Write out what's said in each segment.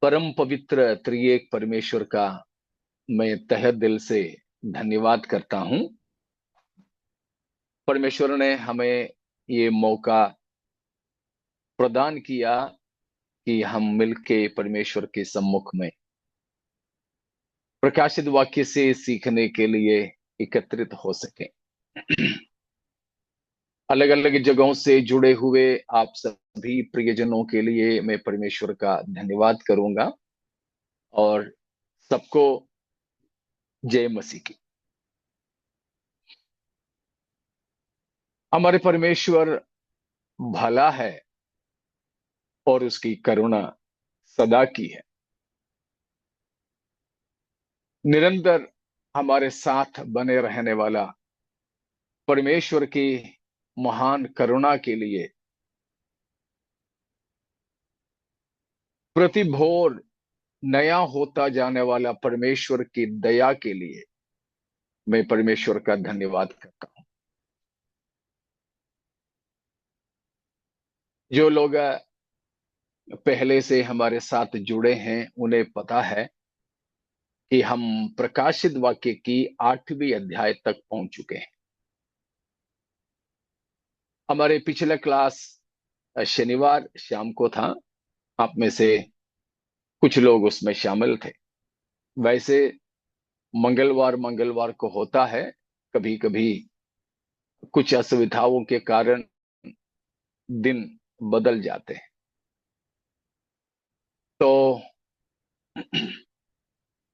परम पवित्र त्रिएक परमेश्वर का मैं तहे दिल से धन्यवाद करता हूं। परमेश्वर ने हमें ये मौका प्रदान किया कि हम मिलके परमेश्वर के सम्मुख में प्रकाशित वाक्य से सीखने के लिए एकत्रित हो सके। अलग अलग जगहों से जुड़े हुए आप सभी प्रियजनों के लिए मैं परमेश्वर का धन्यवाद करूंगा और सबको जय मसीह की। हमारे परमेश्वर भला है और उसकी करुणा सदा की है। निरंतर हमारे साथ बने रहने वाला परमेश्वर की महान करुणा के लिए प्रति भोर नया होता जाने वाला परमेश्वर की दया के लिए मैं परमेश्वर का धन्यवाद करता हूं। जो लोग पहले से हमारे साथ जुड़े हैं उन्हें पता है कि हम प्रकाशित वाक्य की 8वीं अध्याय तक पहुंच चुके हैं। हमारे पिछला क्लास शनिवार शाम को था। आप में से कुछ लोग उसमें शामिल थे। वैसे मंगलवार मंगलवार को होता है, कभी कभी कुछ असुविधाओं के कारण दिन बदल जाते हैं। तो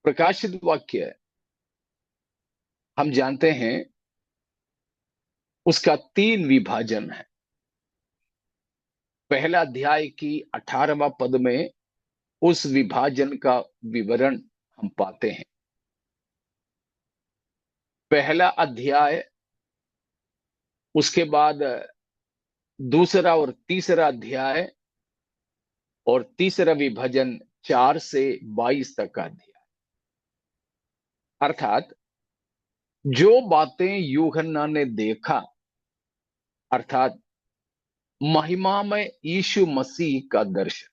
प्रकाशित वाक्य हम जानते हैं उसका 3 विभाजन है। पहला अध्याय की 18वां पद में उस विभाजन का विवरण हम पाते हैं। पहला अध्याय, उसके बाद दूसरा और तीसरा अध्याय और तीसरा विभाजन 4 से 22 तक का अध्याय। अर्थात जो बातें यूहन्ना ने देखा, अर्थात महिमा में यीशु मसीह का दर्शन,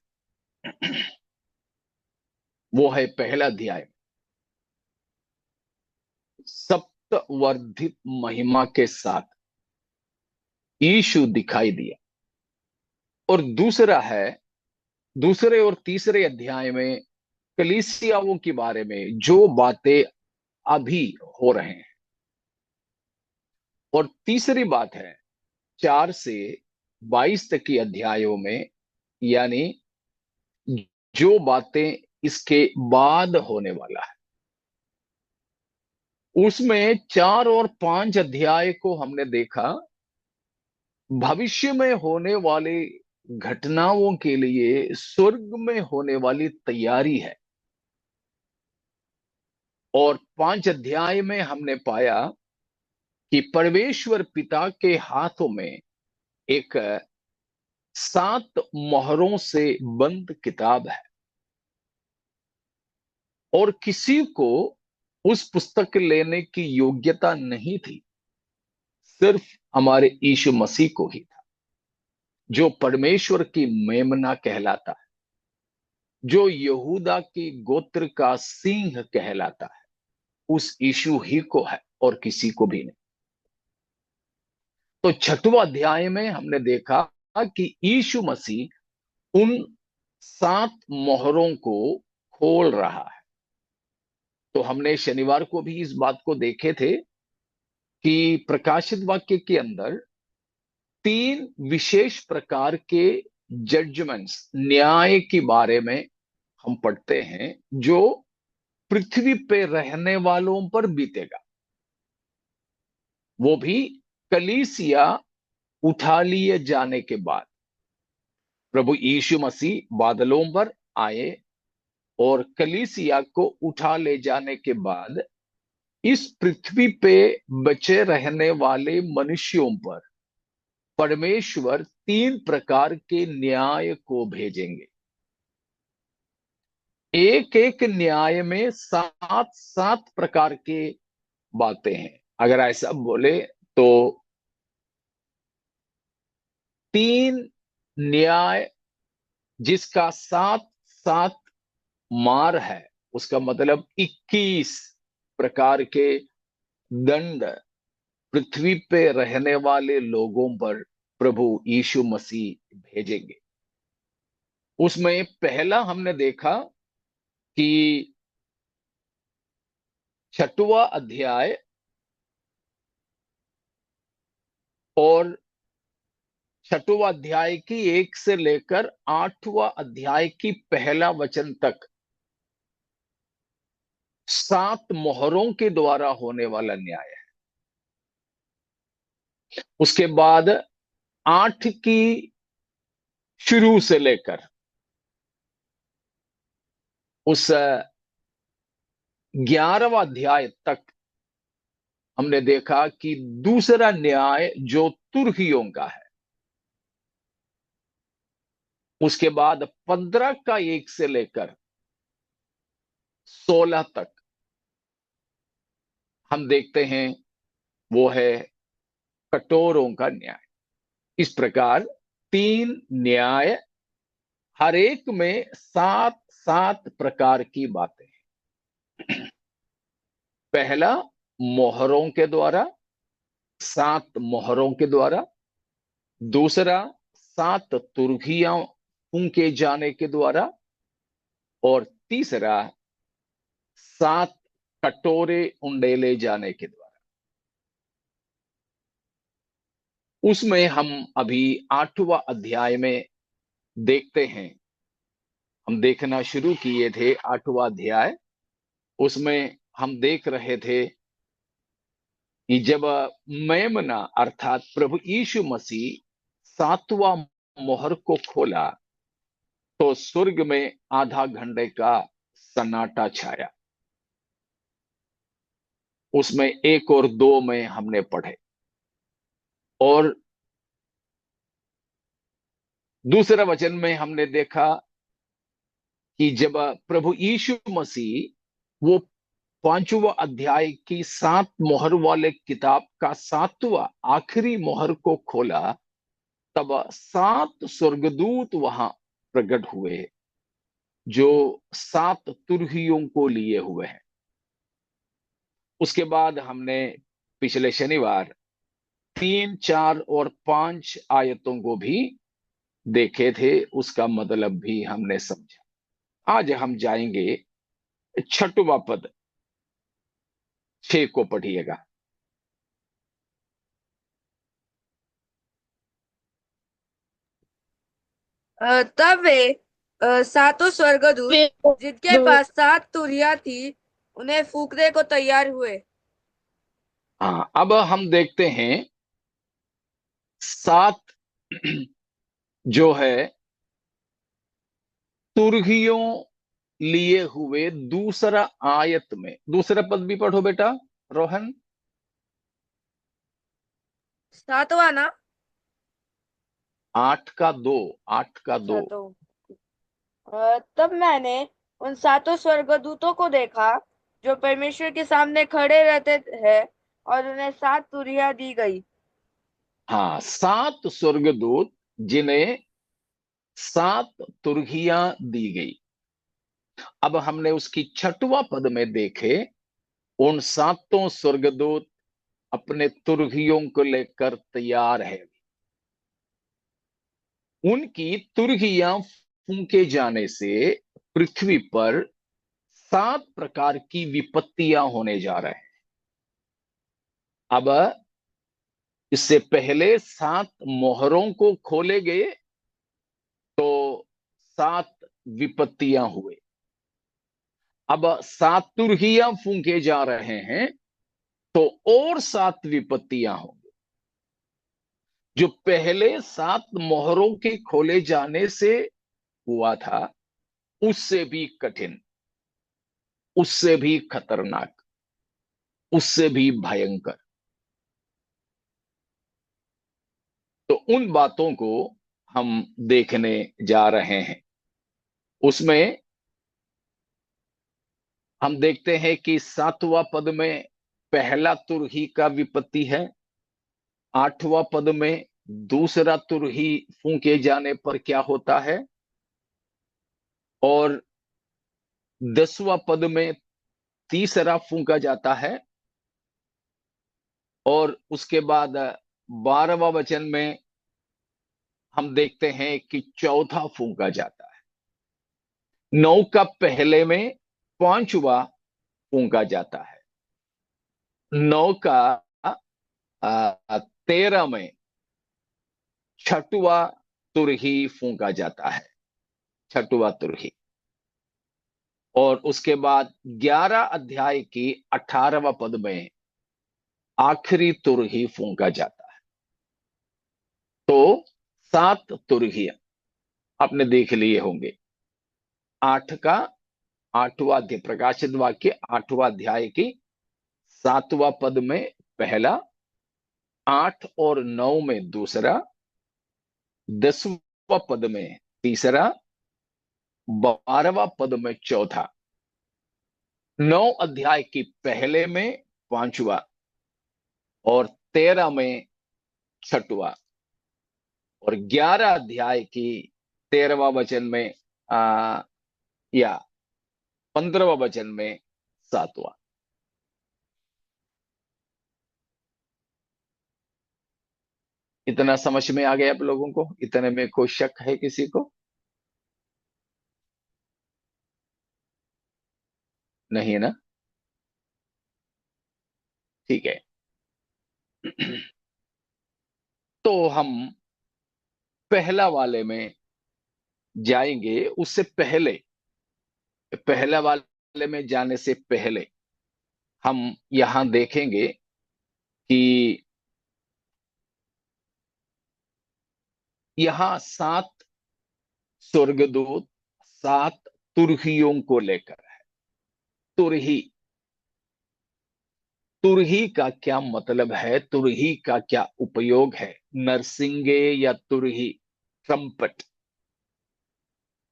वो है पहला अध्याय। सप्तवर्धित महिमा के साथ यीशु दिखाई दिया। और दूसरा है, दूसरे और तीसरे अध्याय में कलीसियाओं के बारे में जो बातें अभी हो रहे हैं। और तीसरी बात है 4 से 22 तक की अध्यायों में, यानी जो बातें इसके बाद होने वाला है। उसमें 4 और 5 अध्याय को हमने देखा भविष्य में होने वाली घटनाओं के लिए स्वर्ग में होने वाली तैयारी है। और 5 अध्याय में हमने पाया कि परमेश्वर पिता के हाथों में एक 7 मोहरों से बंद किताब है और किसी को उस पुस्तक लेने की योग्यता नहीं थी, सिर्फ हमारे यीशु मसीह को ही था, जो परमेश्वर की मेमना कहलाता है, जो यहूदा की गोत्र का सिंह कहलाता है। उस यीशु ही को है और किसी को भी नहीं। तो 6वां अध्याय में हमने देखा कि यीशु मसीह उन 7 मोहरों को खोल रहा है। तो हमने शनिवार को भी इस बात को देखे थे कि प्रकाशित वाक्य के अंदर 3 विशेष प्रकार के जजमेंट्स, न्याय के बारे में हम पढ़ते हैं, जो पृथ्वी पे रहने वालों पर बीतेगा। वो भी कलीसिया उठा लिए जाने के बाद। प्रभु यीशु मसीह बादलों पर आए और कलीसिया को उठा ले जाने के बाद इस पृथ्वी पे बचे रहने वाले मनुष्यों पर परमेश्वर 3 प्रकार के न्याय को भेजेंगे। एक एक न्याय में 7 प्रकार के बातें हैं। अगर ऐसा बोले तो 3 न्याय जिसका 7 7 मार है, उसका मतलब 21 प्रकार के दंड पृथ्वी पे रहने वाले लोगों पर प्रभु यीशु मसीह भेजेंगे। उसमें पहला हमने देखा कि 6वां अध्याय और 6वां अध्याय की 1 से लेकर 8वां अध्याय की पहला वचन तक 7 मोहरों के द्वारा होने वाला न्याय है। उसके बाद 8 की शुरू से लेकर उस 11वां अध्याय तक हमने देखा कि दूसरा न्याय जो तुर्कियों का है। उसके बाद 15 का 1 से लेकर 16 तक हम देखते हैं वो है कटोरों का न्याय। इस प्रकार 3 न्याय, हर एक में 7 प्रकार की बातें हैं। पहला मोहरों के द्वारा, 7 मोहरों के द्वारा। दूसरा 7 तुरहियां फूंके जाने के द्वारा। और तीसरा 7 कटोरे उंडेले जाने के द्वारा। उसमें हम अभी 8वां अध्याय में देखते हैं। हम देखना शुरू किए थे 8वां अध्याय। उसमें हम देख रहे थे कि जब मेमना अर्थात प्रभु यीशु मसीह 7वां मोहर को खोला तो स्वर्ग में आधा घंटे का सन्नाटा छाया। उसमें 1 और 2 में हमने पढ़े। और दूसरे वचन में हमने देखा कि जब प्रभु यीशु मसीह वो 5वां अध्याय की 7 मोहर वाले किताब का 7वां आखिरी मोहर को खोला, तब 7 स्वर्गदूत वहां प्रकट हुए जो 7 तुरहियों को लिए हुए हैं। उसके बाद हमने पिछले शनिवार 3, 4 और 5 आयतों को भी देखे थे, उसका मतलब भी हमने समझा। आज हम जाएंगे 6वां पद, 6 को पढ़िएगा। तब वे सातों स्वर्गदूत जिनके पास 7 तुरियां थी उन्हें फूंकने को तैयार हुए। हाँ, अब हम देखते हैं 7 जो है तुरहियों लिए हुए दूसरा आयत में। दूसरा पद भी पढ़ो बेटा रोहन। 7वां ना? 8 का 2, 8 का अच्छा 2। तो तब मैंने उन 7 स्वर्गदूतों को देखा जो परमेश्वर के सामने खड़े रहते हैं और उन्हें 7 तुरियां दी गई। हाँ, 7 स्वर्गदूत जिन्हें 7 तुरहियां दी गई। अब हमने उसकी 6वां पद में देखे, उन 7 स्वर्गदूत अपने तुरहियों को लेकर तैयार है। उनकी तुरहियां फूंके जाने से पृथ्वी पर 7 प्रकार की विपत्तियां होने जा रहे हैं। अब इससे पहले 7 मोहरों को खोले गए तो 7 विपत्तियां हुए। अब 7 तुरहियां फूंके जा रहे हैं तो और 7 विपत्तियां होंगी। जो पहले 7 मोहरों के खोले जाने से हुआ था उससे भी कठिन, उससे भी खतरनाक, उससे भी भयंकर। तो उन बातों को हम देखने जा रहे हैं। उसमें हम देखते हैं कि 7वां पद में पहला तुरही का विपत्ति है। 8वां पद में दूसरा तुरही फूंके जाने पर क्या होता है। और 10वां पद में तीसरा फूंका जाता है, और उसके बाद 12वां वचन में हम देखते हैं कि चौथा फूंका जाता है। 9 का पहले में 5वां फूंका जाता है। 9 का 13 में 6वां तुरही फूंका जाता है, 6वां तुरही। और उसके बाद 11 अध्याय की 18वां पद में आखिरी तुरही फूंका जाता है। तो 7 तुरहियां आपने देख लिए होंगे। 8 का 8वां अध्याय, प्रकाशित वाक्य 8वां अध्याय की 7वां पद में पहला, 8 और 9 में दूसरा, 10वां पद में तीसरा, 12वां पद में चौथा, 9 अध्याय की पहले में 5वां, और 13 में 6वां, और 11 अध्याय की 13वां वचन में या 15वां वचन में 7वां। इतना समझ में आ गया आप लोगों को? इतने में कोई शक है किसी को? नहीं ना? ठीक है। तो हम पहला वाले में जाएंगे। उससे पहले, पहला वाले में जाने से पहले हम यहां देखेंगे कि यहां 7 स्वर्गदूत 7 तुरहियों को लेकर है। तुरही, तुरही का क्या मतलब है? तुरही का क्या उपयोग है? नरसिंगे या तुरही, ट्रम्पट,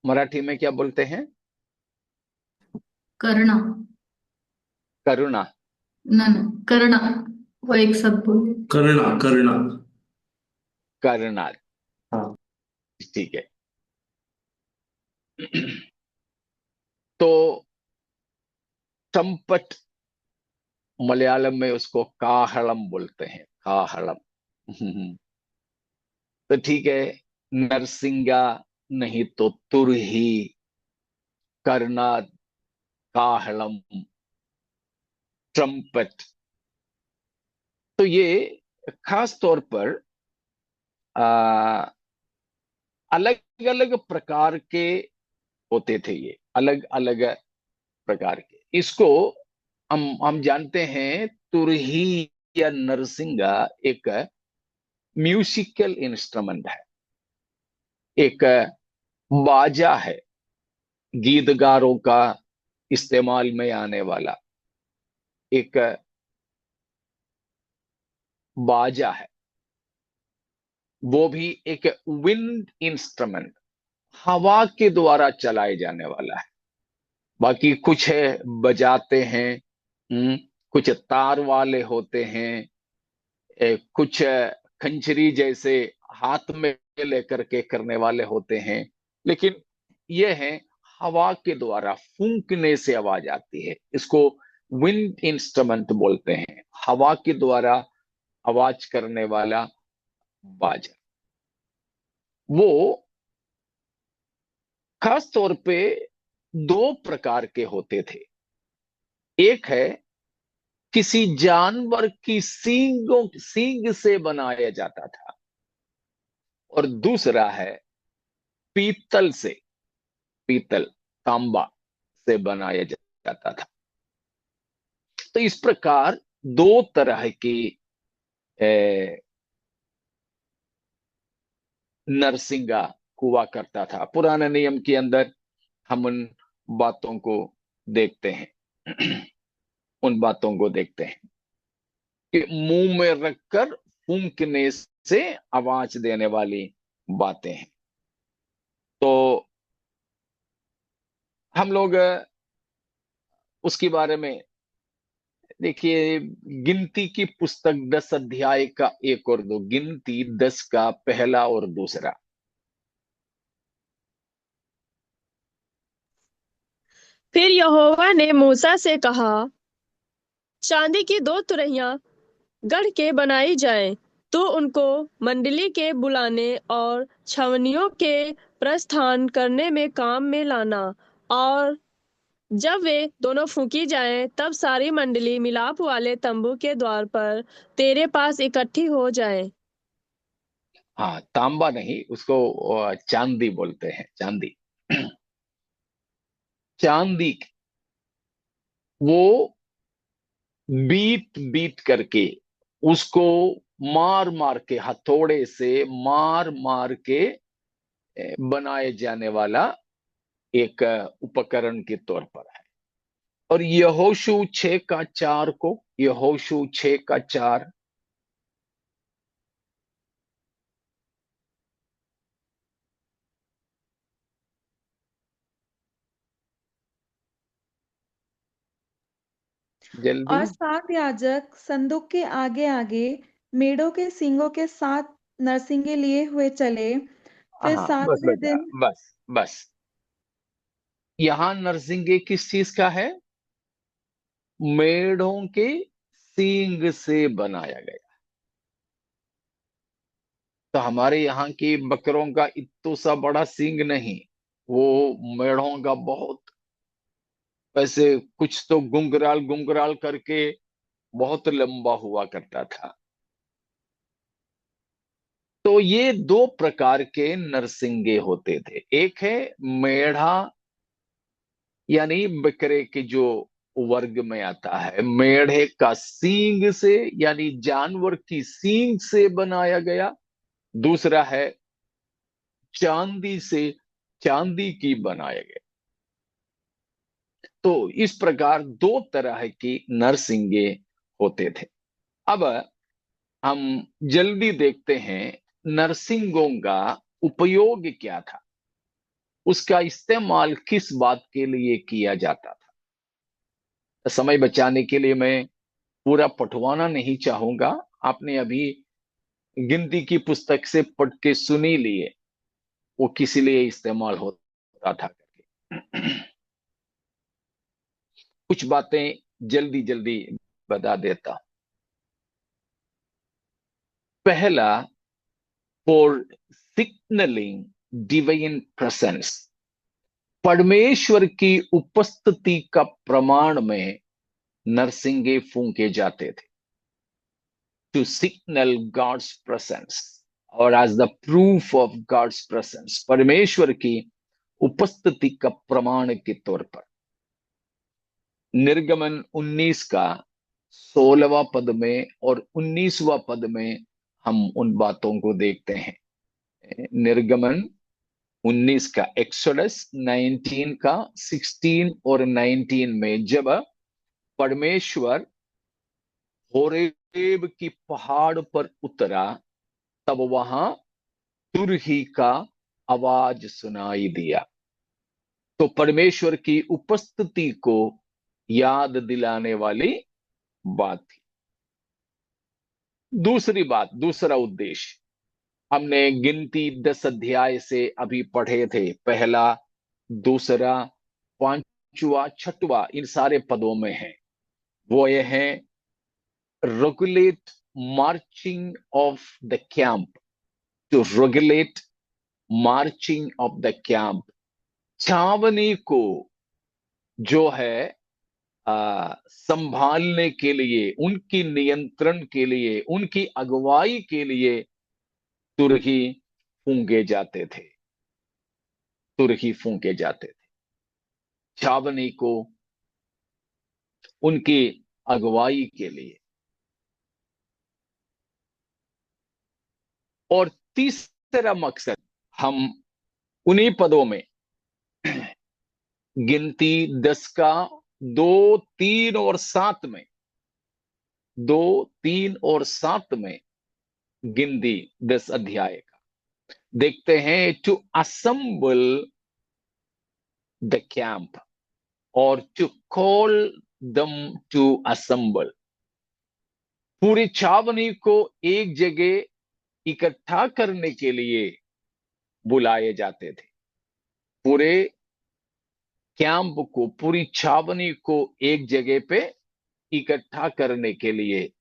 मराठी में क्या बोलते हैं? करना। करुणा। ना ना, करना, वो एक शब्द बोले। करना करना। करना। हाँ। ठीक है। तो ट्रम्पट, मलयालम में उसको काहलम बोलते हैं, काहलम। तो ठीक है, नरसिंगा नहीं तो तुरही, करना, काहलम, ट्रम्पट। तो ये खास तौर पर अलग अलग प्रकार के होते थे। ये अलग अलग प्रकार के। इसको हम जानते हैं, तुरही या नरसिंगा एक म्यूजिकल इंस्ट्रूमेंट है, एक बाजा है, गीतकारों का इस्तेमाल में आने वाला एक बाजा है। वो भी एक विंड इंस्ट्रूमेंट, हवा के द्वारा चलाए जाने वाला है। बाकी कुछ है बजाते हैं, कुछ तार वाले होते हैं, कुछ खंजरी जैसे हाथ में लेकर के करने वाले होते हैं। लेकिन यह है, हवा के द्वारा फूंकने से आवाज आती है। इसको विंड इंस्ट्रूमेंट बोलते हैं, हवा के द्वारा आवाज करने वाला बाजा। वो खास तौर पे 2 प्रकार के होते थे। एक है किसी जानवर की सींग से बनाया जाता था, और दूसरा है पीतल से, पीतल, तांबा से बनाया जाता था। तो इस प्रकार 2 तरह की नरसिंगा हुआ करता था। पुराने नियम के अंदर हम उन बातों को देखते हैं। उन बातों को देखते हैं कि मुंह में रखकर फूंकने से आवाज देने वाली बातें हैं। तो हम लोग उसके बारे में देखिए, गिनती की पुस्तक 10 अध्याय का 1 और 2, गिनती 10 का पहला और दूसरा। फिर यहोवा ने मूसा से कहा, चांदी की 2 तुरहियां गढ़ के बनाई जाएं। तू उनको मंडली के बुलाने और छावनियों के प्रस्थान करने में काम में लाना। और जब वे दोनों फूंकी जाएं, तब सारी मंडली मिलाप वाले तंबू के द्वार पर तेरे पास इकट्ठी हो जाए। हाँ, तांबा नहीं, उसको चांदी बोलते हैं, चांदी। चांदी वो बीट बीट करके, उसको मार मार के, हथौड़े से मार मार के बनाए जाने वाला एक उपकरण के तौर पर है। और यहोशू 6:4 को, यहोशू 6:4, जल्दी। और 7 याजक संदूक के आगे आगे मेढ़ों के सींगों के 7 नरसिंगे लिए हुए चले। फिर हाँ, बस 7वें बेटा, दिन बस बस। यहां नरसिंगे किस चीज का है? मेढ़ों के सींग से बनाया गया। तो हमारे यहाँ की बकरों का इत्तो सा बड़ा सींग नहीं, वो मेढ़ों का बहुत, वैसे कुछ तो गुंगराल गुंगराल करके बहुत लंबा हुआ करता था। तो ये 2 प्रकार के नरसिंगे होते थे। एक है मेढ़ा, यानी बकरे के जो वर्ग में आता है, मेढ़े का सींग से, यानी जानवर की सींग से बनाया गया। दूसरा है चांदी से, चांदी की बनाया गया। तो इस प्रकार 2 तरह की नरसिंगे होते थे। अब हम जल्दी देखते हैं नरसिंगों का उपयोग क्या था, उसका इस्तेमाल किस बात के लिए किया जाता था। समय बचाने के लिए मैं पूरा पढ़वाना नहीं चाहूंगा, आपने अभी गिनती की पुस्तक से पढ़ के सुनी लिए वो किस लिए इस्तेमाल होता था करके। कुछ बातें जल्दी जल्दी बता देता हूं। पहला, फॉर सिग्नलिंग डिवाइन प्रेजेंस, परमेश्वर की उपस्थिति का प्रमाण में नरसिंगे फूंके जाते थे। टू सिग्नल गॉड्स प्रेजेंस और as the proof of God's presence, परमेश्वर की उपस्थिति का प्रमाण के तौर पर। निर्गमन 19 का 16वां पद में और 19वां पद में हम उन बातों को देखते हैं। निर्गमन 19 का, एक्सोडस 19 का 16 और 19 में जब परमेश्वर होरेब की पहाड़ पर उतरा, तब वहां तुरही का आवाज सुनाई दिया। तो परमेश्वर की उपस्थिति को याद दिलाने वाली बात थी। दूसरी बात, दूसरा उद्देश्य, हमने गिनती 10 अध्याय से अभी पढ़े थे। पहला, दूसरा, 5वां, 6वां, इन सारे पदों में है। वो ये है, regulate marching of the camp, to regulate marching of the camp, छावनी को जो है संभालने के लिए, उनकी नियंत्रण के लिए, उनकी अगुवाई के लिए तुरही फूंके जाते थे, तुरही फूंके जाते थे छावनी को, उनकी अगुवाई के लिए। और तीसरा मकसद हम उन्हीं पदों में, गिनती 10 का 2, 3 और 7 में, 2, 3 और 7 में, गिनती 10 अध्याय का देखते हैं। टू असेंबल द कैंप और to call them to assemble, पूरी छावनी को एक जगह इकट्ठा करने के लिए बुलाए जाते थे। पूरे कैंप को, पूरी छावनी को एक जगह पे इकट्ठा करने के लिए।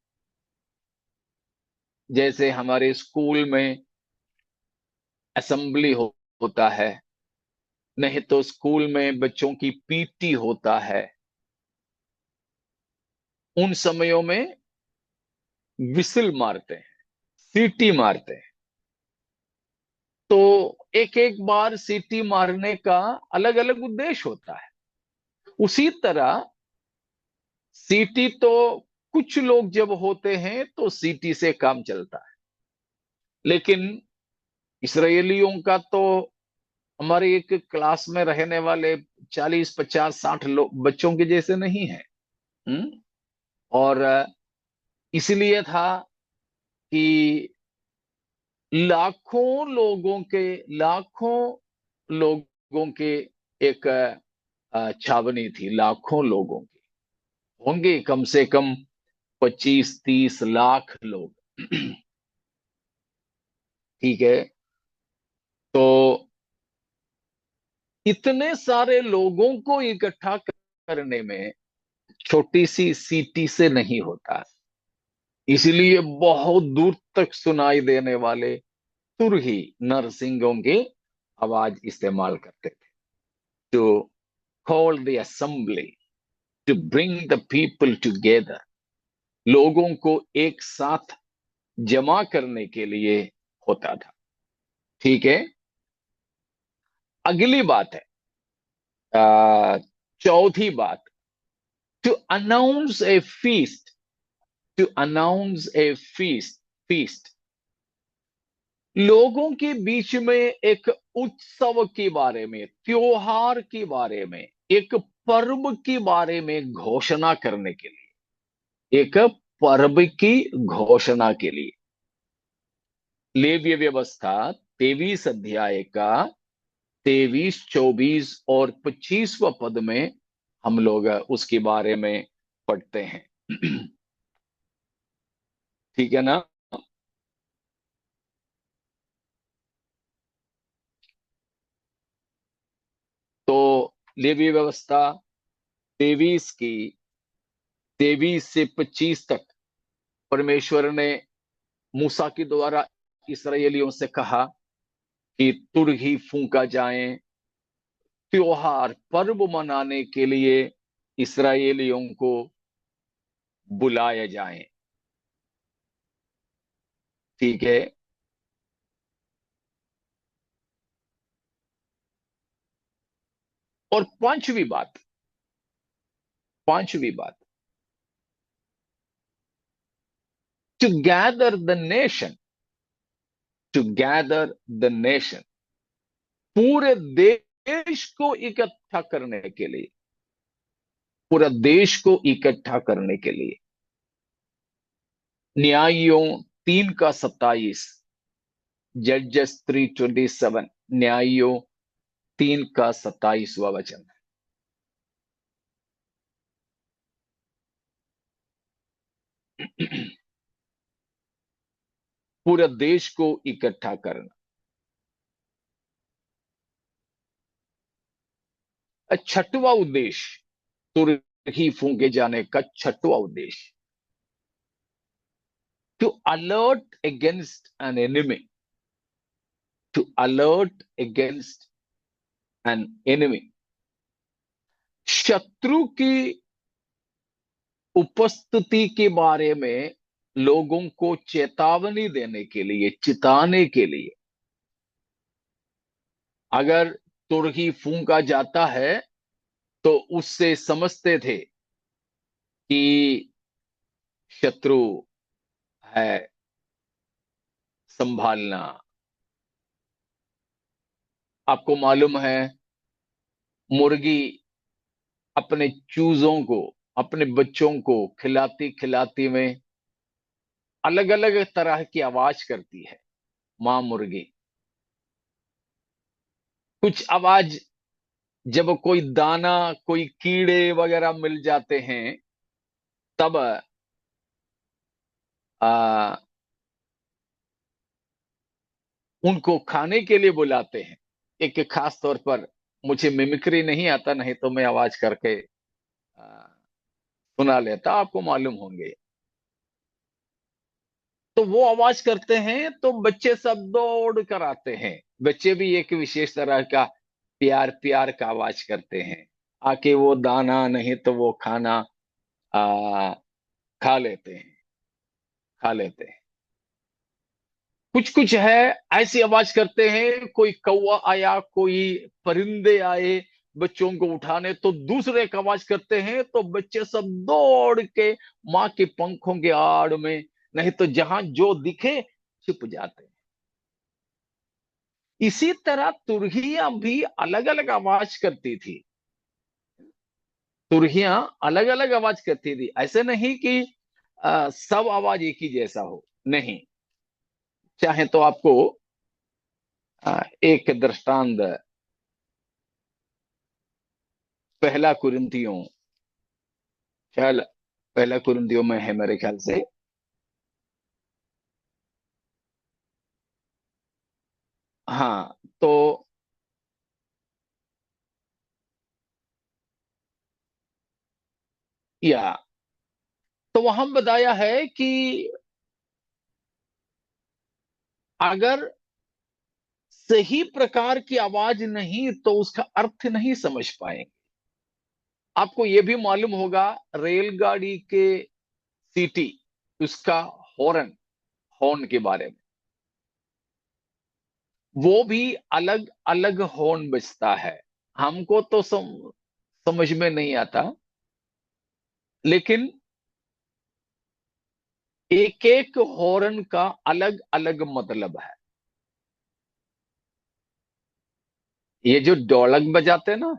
जैसे हमारे स्कूल में असेंबली होता है, नहीं तो स्कूल में बच्चों की पीटी होता है, उन समयों में विसिल मारते हैं, सीटी मारते हैं। तो एक एक बार सीटी मारने का अलग अलग उद्देश्य होता है। उसी तरह सीटी तो कुछ लोग जब होते हैं तो सीटी से काम चलता है, लेकिन इसराइलियों का तो हमारे एक क्लास में रहने वाले 40 50 60 लोग बच्चों के जैसे नहीं है। और इसलिए था कि लाखों लोगों के एक छावनी थी, लाखों लोगों की, होंगे कम से कम 25 30 लाख लोग। ठीक है। तो इतने सारे लोगों को इकट्ठा करने में छोटी सी सीटी से नहीं होता, इसलिए बहुत दूर तक सुनाई देने वाले तुरही नरसिंहों की आवाज इस्तेमाल करते थे, to call the assembly, to bring the people together, लोगों को एक साथ जमा करने के लिए होता था। ठीक है। अगली बात है, चौथी बात, to announce a feast, to announce a feast, लोगों के बीच में एक उत्सव के बारे में, त्योहार के बारे में, एक पर्व के बारे में घोषणा करने के लिए, एक पर्व की घोषणा के लिए। लेवीय व्यवस्था 23 अध्याय का 23 24 और 25वां पद में हम लोग उसके बारे में पढ़ते हैं। ठीक है ना। तो लेवीय व्यवस्था 23 से 25 तक परमेश्वर ने मूसा के द्वारा इसराइलियों से कहा कि तुरही फूंका जाए, त्योहार पर्व मनाने के लिए इसराइलियों को बुलाया जाए। ठीक है। और पांचवी बात, to gather the nation, to gather the nation, पूरे देश को इकट्ठा करने के लिए, पूरा देश को इकट्ठा करने के लिए। न्यायियों 3 का 27, जजेस 3:27, न्यायियों 3 का 27वां वचन। पूरे देश को इकट्ठा करना। छठवां उद्देश्य, तुरही फूंके जाने का छठवां उद्देश्य, to alert against an enemy, to alert against an enemy, शत्रु की उपस्थिति के बारे में लोगों को चेतावनी देने के लिए, चिताने के लिए। अगर तुरही फूंका जाता है तो उससे समझते थे कि शत्रु है, संभालना। आपको मालूम है, मुर्गी अपने चूजों को, अपने बच्चों को खिलाती खिलाती में अलग अलग तरह की आवाज करती है। मां मुर्गी कुछ आवाज, जब कोई दाना, कोई कीड़े वगैरह मिल जाते हैं, तब आ, उनको खाने के लिए बुलाते हैं। एक खास तौर पर मुझे मिमिक्री नहीं आता, नहीं तो मैं आवाज करके सुना लेता, आपको मालूम होंगे। तो वो आवाज करते हैं तो बच्चे सब दौड़ कर आते हैं। बच्चे भी एक विशेष तरह का प्यार प्यार का आवाज करते हैं। आके वो दाना नहीं तो वो खाना आ, खा लेते हैं, खा लेते हैं। कुछ कुछ है ऐसी आवाज करते हैं, कोई कौवा आया, कोई परिंदे आए बच्चों को उठाने, तो दूसरे एक आवाज करते हैं तो बच्चे सब दौड़ के माँ के पंखों के आड़ में, नहीं तो जहां जो दिखे छिप जाते हैं। इसी तरह तुरहियां भी अलग अलग आवाज करती थी। तुरहियां अलग अलग आवाज करती थी, ऐसे नहीं कि सब आवाज एक ही जैसा हो, नहीं। चाहे तो आपको एक दृष्टांत, पहला कुरिन्थियों, ख्याल पहला कुरिन्थियों में है मेरे ख्याल से। हाँ, तो या तो वहां बताया है कि अगर सही प्रकार की आवाज नहीं तो उसका अर्थ नहीं समझ पाएंगे। आपको यह भी मालूम होगा, रेलगाड़ी के सीटी, उसका हॉर्न, हॉर्न के बारे में, वो भी अलग अलग हॉर्न बजता है। हमको तो समझ में नहीं आता, लेकिन एक एक हॉर्न का अलग अलग मतलब है। ये जो ढोलक बजाते ना,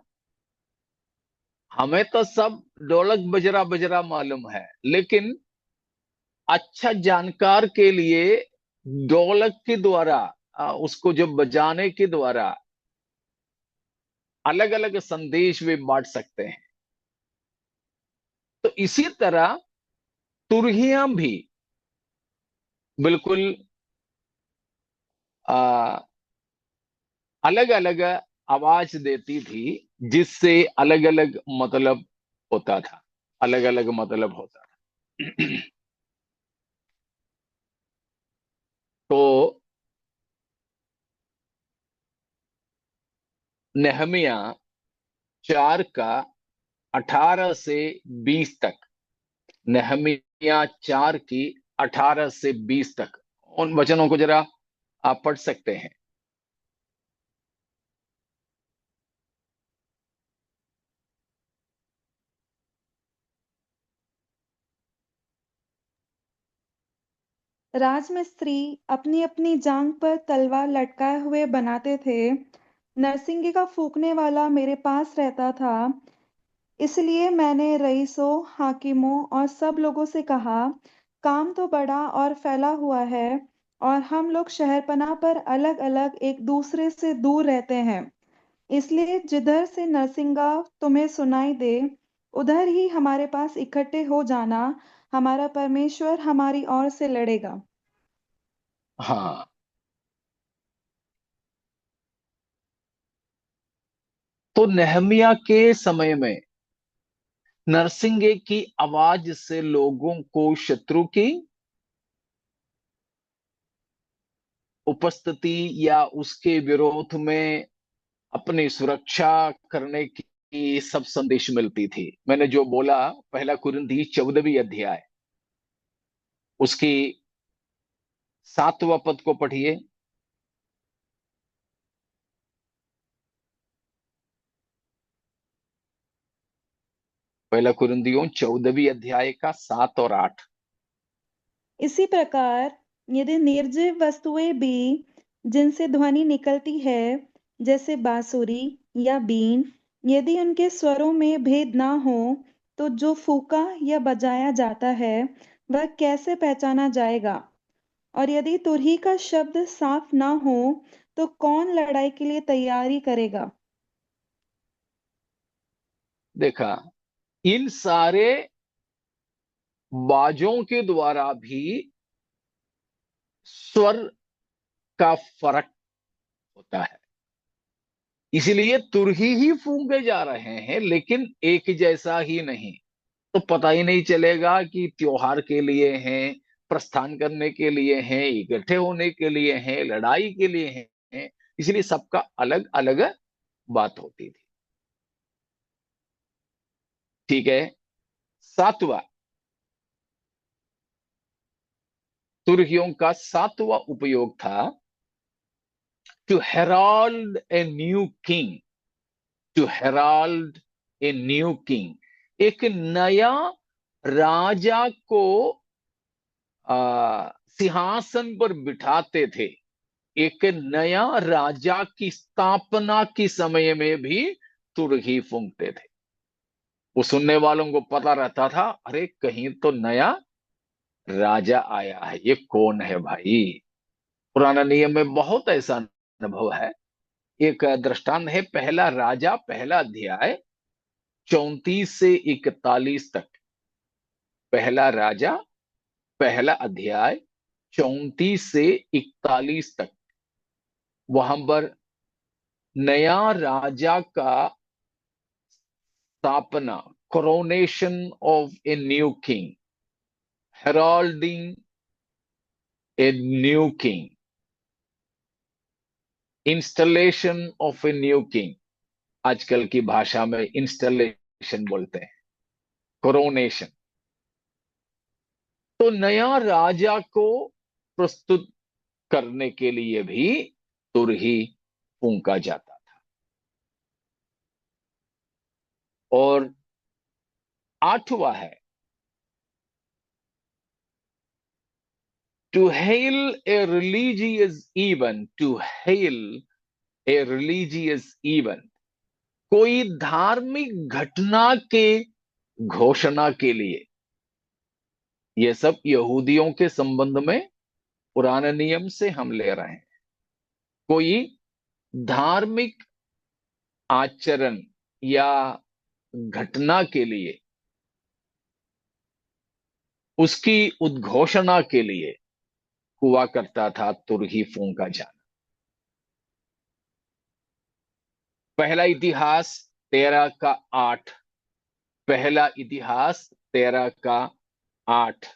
हमें तो सब ढोलक बजरा बजरा मालूम है, लेकिन अच्छा जानकार के लिए ढोलक के द्वारा उसको जो बजाने के द्वारा अलग अलग संदेश वे बांट सकते हैं। तो इसी तरह तुरहियां भी बिल्कुल अलग अलग आवाज देती थी, जिससे अलग अलग मतलब होता था, अलग अलग मतलब होता था। तो नेहमिया 4 का 18 से 20 तक, नेहमिया 4 की 18 से 20 तक, उन वचनों को जरा आप पढ़ सकते हैं। राजमिस्त्री अपनी अपनी जांग पर तलवार लटकाए हुए बनाते थे। नरसिंगे का फूंकने वाला मेरे पास रहता था। इसलिए मैंने रईसों, हाकिमों और सब लोगों से कहा, काम तो बड़ा और फैला हुआ है और हम लोग शहरपनाह पर अलग-अलग एक दूसरे से दूर रहते हैं। इसलिए जिधर से नरसिंगा तुम्हें सुनाई दे, उधर ही हमारे पास इकट्ठे हो जाना। हमारा परमेश्वर हमारी ओर से लड़ेगा। हाँ, तो नेहमिया के समय में नरसिंगे की आवाज से लोगों को शत्रु की उपस्थिति या उसके विरोध में अपनी सुरक्षा करने की सब संदेश मिलती थी। मैंने जो बोला, पहला कुरिन्थी 14वीं अध्याय, उसकी 7वां पद को पढ़िए। पहला कुरिन्थियों 14वीं अध्याय का 7 और 8। इसी प्रकार यदि निर्जीव वस्तुएं भी जिनसे ध्वनि निकलती है, जैसे बांसुरी या बीन, यदि उनके स्वरों में भेद ना हो, तो जो फूका या बजाया जाता है वह कैसे पहचाना जाएगा? और यदि तुरही का शब्द साफ ना हो, तो कौन लड़ाई के लिए तैयारी करेगा? देखा, इन सारे बाजों के द्वारा भी स्वर का फर्क होता है। इसलिए तुरही ही फूंके जा रहे हैं, लेकिन एक जैसा ही नहीं। तो पता ही नहीं चलेगा कि त्योहार के लिए हैं, प्रस्थान करने के लिए हैं, इकट्ठे होने के लिए हैं, लड़ाई के लिए हैं। इसलिए सबका अलग अलग बात होती थी। ठीक है। सातवां, तुर्कियों का सातवां उपयोग था to herald a new king. To herald a new king, एक नया राजा को सिंहासन पर बिठाते थे। एक नया राजा की स्थापना के समय में भी तुरही फूंकते थे। वो सुनने वालों को पता रहता था, अरे कहीं तो नया राजा आया है, ये कौन है भाई। पुराना नियम में बहुत ऐसा अनुभव है। एक दृष्टांत है, पहला राजा पहला अध्याय 34 से 41 तक। पहला राजा पहला अध्याय 34 से 41 तक। वहां पर नया राजा का स्थापना, coronation of A new king, heralding A new king, installation of A new king, आजकल की भाषा में इंस्टॉलेशन बोलते हैं, कोरोनेशन। तो नया राजा को प्रस्तुत करने के लिए भी तुरही फूंका जाता था। और आठवां है to hail a religious event. To hail a religious event, कोई धार्मिक घटना के घोषणा के लिए। यह सब यहूदियों के संबंध में पुराने नियम से हम ले रहे हैं। कोई धार्मिक आचरण या घटना के लिए, उसकी उद्घोषणा के लिए हुआ करता था तुरही फूंका जाना। पहला इतिहास 13 का 8। पहला इतिहास 13 का 8।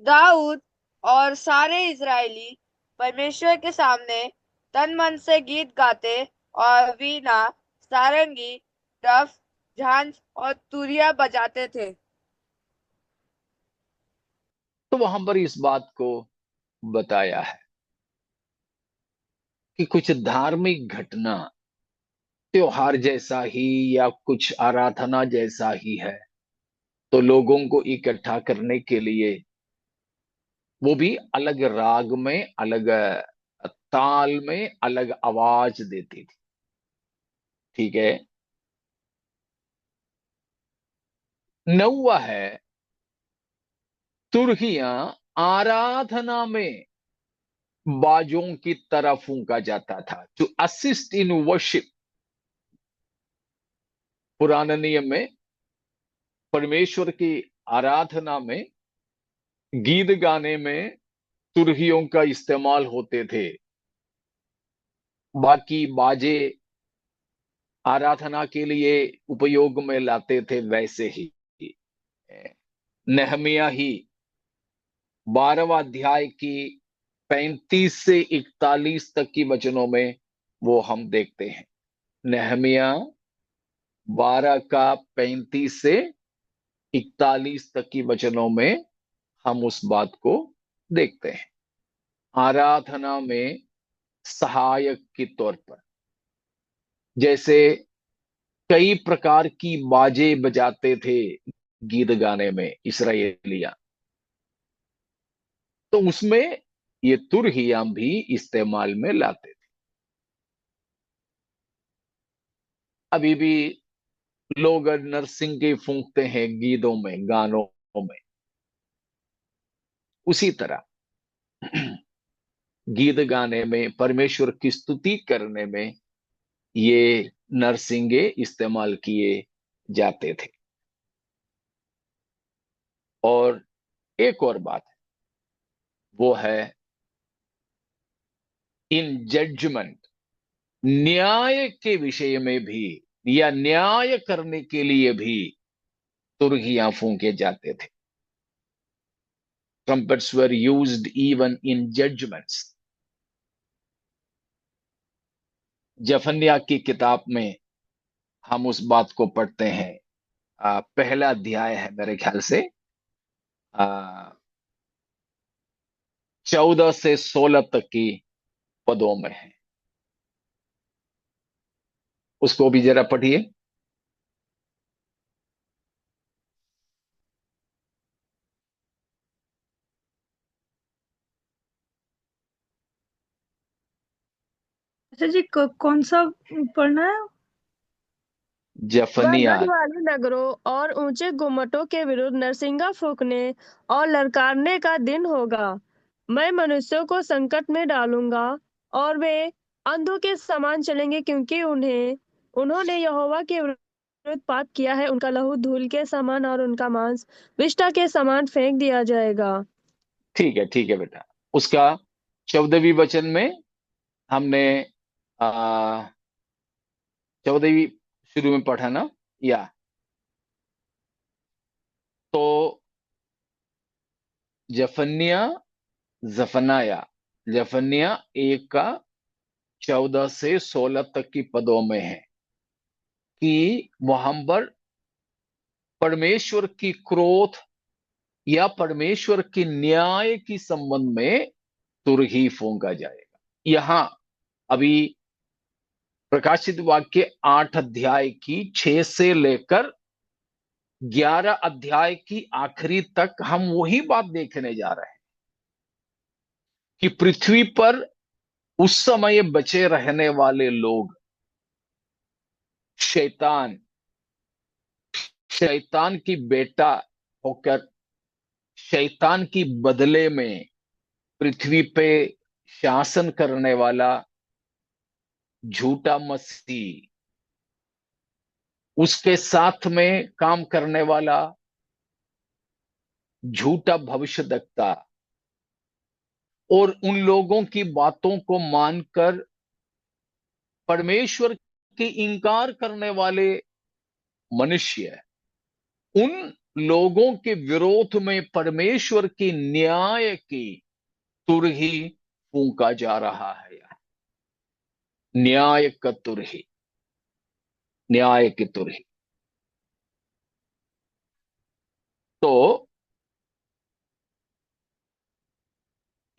दाऊद और सारे इजरायली परमेश्वर के सामने तन मन से गीत गाते और वीणा, सारंगी, टफ, झांझ और तुरिया बजाते थे। तो वहां पर इस बात को बताया है कि कुछ धार्मिक घटना त्योहार जैसा ही या कुछ आराधना जैसा ही है, तो लोगों को इकट्ठा करने के लिए वो भी अलग राग में, अलग ताल में, अलग आवाज देती थी। ठीक है। नौवा है तुरहियां आराधना में बाजों की तरह फूंका जाता था, टू असिस्ट इन वर्शिप। पुराने नियम में परमेश्वर की आराधना में गीत गाने में तुरहियों का इस्तेमाल होते थे। बाकी बाजे आराधना के लिए उपयोग में लाते थे वैसे ही। नेहमिया ही 12वां अध्याय की 35 से 41 तक की वचनों में वो हम देखते हैं। नेहमिया 12 का 35 से 41 तक की वचनों में हम उस बात को देखते हैं। आराधना में सहायक के तौर पर, जैसे कई प्रकार की बाजे बजाते थे गीत गाने में इसराइलिया, तो उसमें ये तुरहियां भी इस्तेमाल में लाते थे। अभी भी लोग नरसिंगे फूंकते हैं गीतों में, गानों में। उसी तरह गीत गाने में, परमेश्वर की स्तुति करने में ये नरसिंगे इस्तेमाल किए जाते थे। और एक और बात है, वो है इन जजमेंट, न्याय के विषय में भी या न्याय करने के लिए भी तुरहियां फूंके जाते थे। Trumpets were used even in judgements. जफन्या की किताब में हम उस बात को पढ़ते हैं। पहला अध्याय है मेरे ख्याल से, 14 से 16 तक की पदों में है। उसको भी जरा पढ़िए। अच्छा जी, कौन सा पढ़ना है? जफनिया। बरगद वाले नगरों और ऊंचे गुम्मटों के विरुद्ध नरसिंगा फूंकने और ललकारने का दिन होगा। मैं मनुष्यों को संकट में डालूंगा और वे अंधों के समान चलेंगे, क्योंकि उन्होंने यहोवा के विरुद्ध पाप किया है। उनका लहू धूल के समान और उनका मांस विष्ठा के समान फेंक दिया जाएगा। ठीक है बेटा। उसका 14वीं वचन में हमने 14वीं शुरू में पढ़ा ना, या तो जफन्या 1 का 14 से 16 तक की पदों में है कि वहां पर परमेश्वर की क्रोध या परमेश्वर के न्याय की संबंध में तुरही फूंका जाएगा। यहां अभी प्रकाशित वाक्य 8 अध्याय की 6 से लेकर 11 अध्याय की आखिरी तक हम वही बात देखने जा रहे हैं कि पृथ्वी पर उस समय बचे रहने वाले लोग शैतान की बेटा होकर शैतान की बदले में पृथ्वी पे शासन करने वाला झूठा मसीह, उसके साथ में काम करने वाला झूठा भविष्यद्वक्ता और उन लोगों की बातों को मानकर परमेश्वर के इनकार करने वाले मनुष्य, उन लोगों के विरोध में परमेश्वर की न्याय की तुरही फूंका जा रहा है। न्याय का तुरही, न्याय की तुरही। तो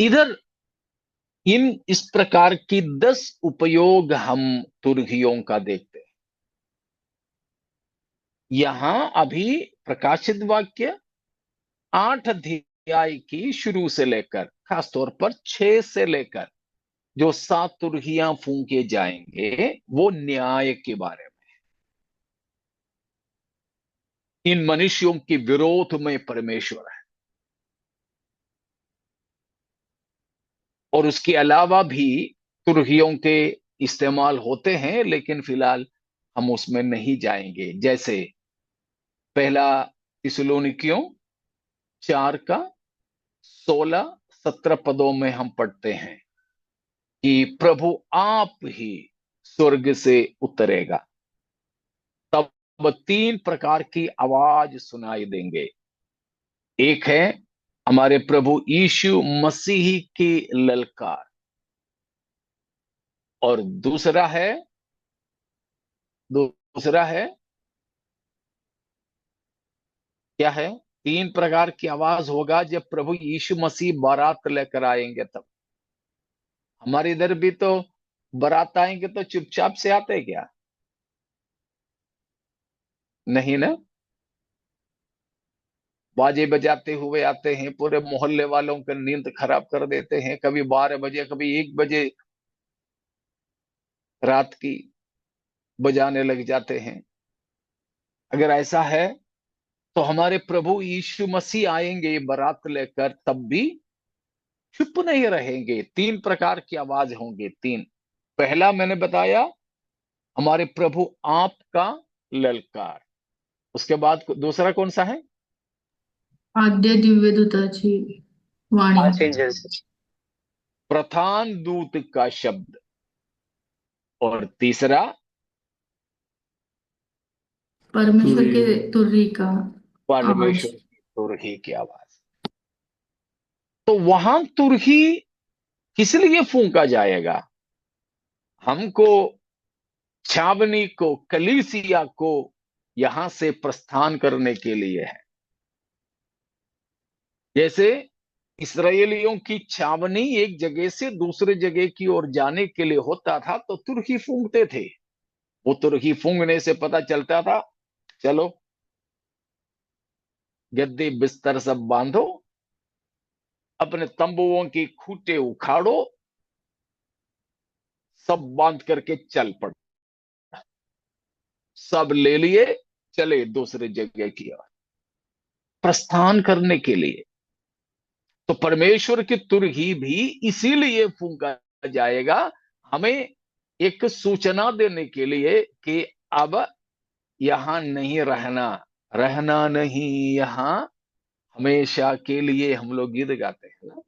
इधर इस प्रकार की 10 उपयोग हम तुरहियों का देखते हैं। यहां अभी प्रकाशित वाक्य 8 अध्याय की शुरू से लेकर खासतौर पर 6 से लेकर जो 7 तुरहियां फूंके जाएंगे वो न्याय के बारे में, इन मनुष्यों के विरोध में परमेश्वर है। और उसके अलावा भी तुरहियों के इस्तेमाल होते हैं, लेकिन फिलहाल हम उसमें नहीं जाएंगे। जैसे पहला थिस्सलुनीकियों 4 का 16-17 पदों में हम पढ़ते हैं कि प्रभु आप ही स्वर्ग से उतरेगा, तब 3 प्रकार की आवाज सुनाई देंगे। एक है हमारे प्रभु यीशु मसीह की ललकार, और दूसरा है क्या है? 3 प्रकार की आवाज होगा जब प्रभु यीशु मसीह बारात लेकर आएंगे। तब हमारे इधर भी तो बारात आएंगे तो चुपचाप से आते क्या? नहीं ना, बाजे बजाते हुए आते हैं, पूरे मोहल्ले वालों का नींद खराब कर देते हैं। कभी 12 बजे, कभी 1 बजे रात की बजाने लग जाते हैं। अगर ऐसा है तो हमारे प्रभु यीशु मसीह आएंगे बारात लेकर, तब भी चुप नहीं रहेंगे। 3 प्रकार की आवाज होंगे। 3, पहला मैंने बताया हमारे प्रभु आपका ललकार। उसके बाद दूसरा कौन सा है? आद्य दिव्य दूताची वाणी। आर्चेंजल्स। प्रधान दूत का शब्द, और तीसरा परमेश्वर के तुर्री का आवाज। परमेश्वर की तुरही की आवाज। तो वहां तुरही किस लिए फूंका जाएगा? हमको, छावनी को, कलीसिया को यहां से प्रस्थान करने के लिए है। जैसे इसराइलियों की छावनी एक जगह से दूसरे जगह की ओर जाने के लिए होता था तो तुरही फूंकते थे। वो तुरही फूंकने से पता चलता था, चलो गद्दे बिस्तर सब बांधो, अपने तंबुओं की खूंटे उखाड़ो, सब बांध करके चल पड़। सब ले लिए, चले दूसरे जगह की ओर प्रस्थान करने के लिए। तो परमेश्वर की तुरही भी इसीलिए फूंका जाएगा, हमें एक सूचना देने के लिए कि अब यहां नहीं रहना, रहना नहीं यहां हमेशा के लिए। हम लोग गीत गाते हैं ना,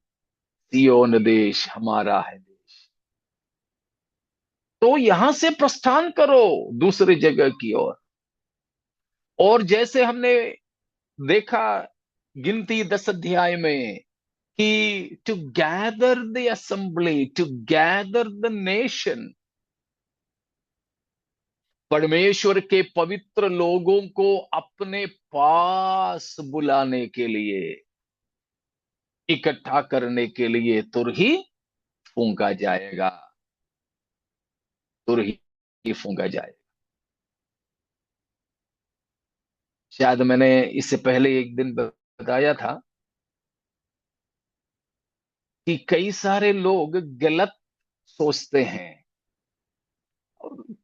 सियोन देश हमारा है देश। तो यहां से प्रस्थान करो दूसरी जगह की ओर। और जैसे हमने देखा गिनती 10 अध्याय में कि to gather the assembly, to gather the nation, परमेश्वर के पवित्र लोगों को अपने पास बुलाने के लिए, इकट्ठा करने के लिए तुरही फूंका जाएगा, तुरही फूंका जाएगा। शायद मैंने इससे पहले एक दिन बताया था कि कई सारे लोग गलत सोचते हैं।